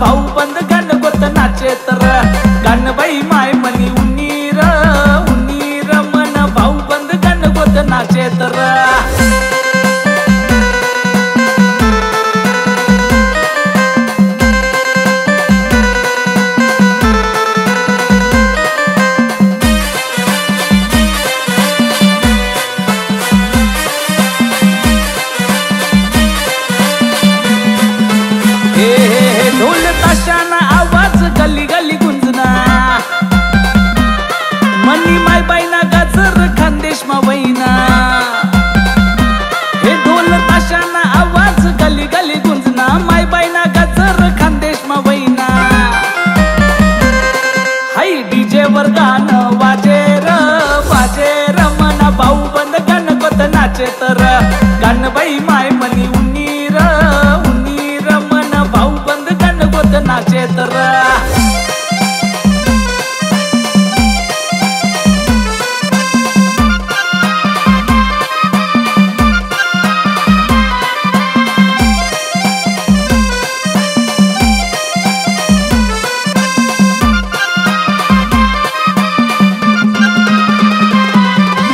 भाऊ बंद गण गोत नाचे तर गाण बाई माय मनी उन्नीर उन्नीर मन भाऊ बंद गण गोत नाचे तर ढोल ताशाना आवाज गली गली गुंजना मनी माय बाईना गाजर खानदेश मा वैना हे ढोल ताशाना आवाज गली गली गुंजना माय बाईना गाजर खानदेश मा वैना हाय डीजे वर गाणं वाजे र मना भाऊ बंद गण गोत नाचे तर गाण बाई माय मनी उन्नीर उन्नीर मन भाऊ बंद गण गोत नाचे तर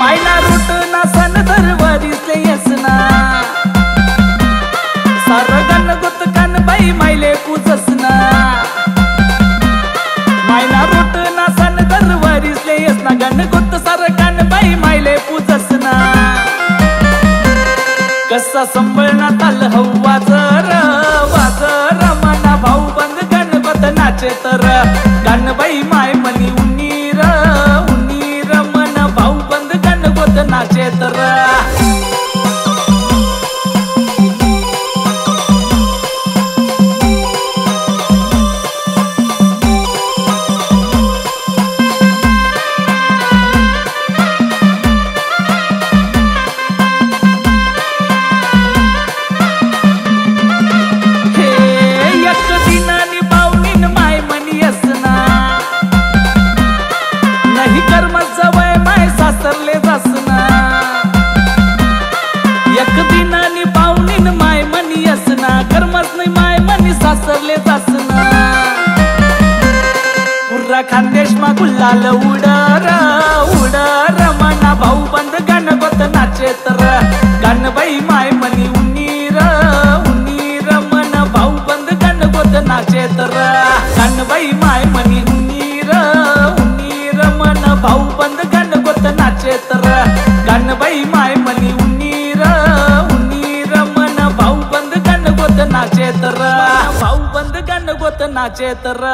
मायना रूट ना सन दरवरीसले यसना सार गण गोत कान बाई मायले पूजसना मायना रूट ना सन दरवरीसले यसना गण गोत सार कान बाई मायले पूजसना कसा संभळना ताल वाजर वाजर मना भाऊ बंद गण गोत नाचे तर गाण बाई माय मनी उन्नीर उन्नीर मन भाऊ बंद गण गोत नाचे तर सासरले जासना एक दिनानी पाहुणीन माय मनी असना कर्मच नाही माय मनी सासरले जासना पुर्रा खानदेश मा गुलाल उडर उडर मना भाऊ बंद गण गोत नाचे तर गाण बाई माय मनी उन्नीर उन्नीर मन भाऊ बंद गण गोत नाचे तर गाण बाई माय मनी उन्नीर उन्नीर मन भाऊ बंद गण गोत नाचे तर गाण बाई माय मनी उन्नीर उन्नीर मन भाऊ बंद गण गोत नाचे तर भाऊ बंद गण गोत नाचे तर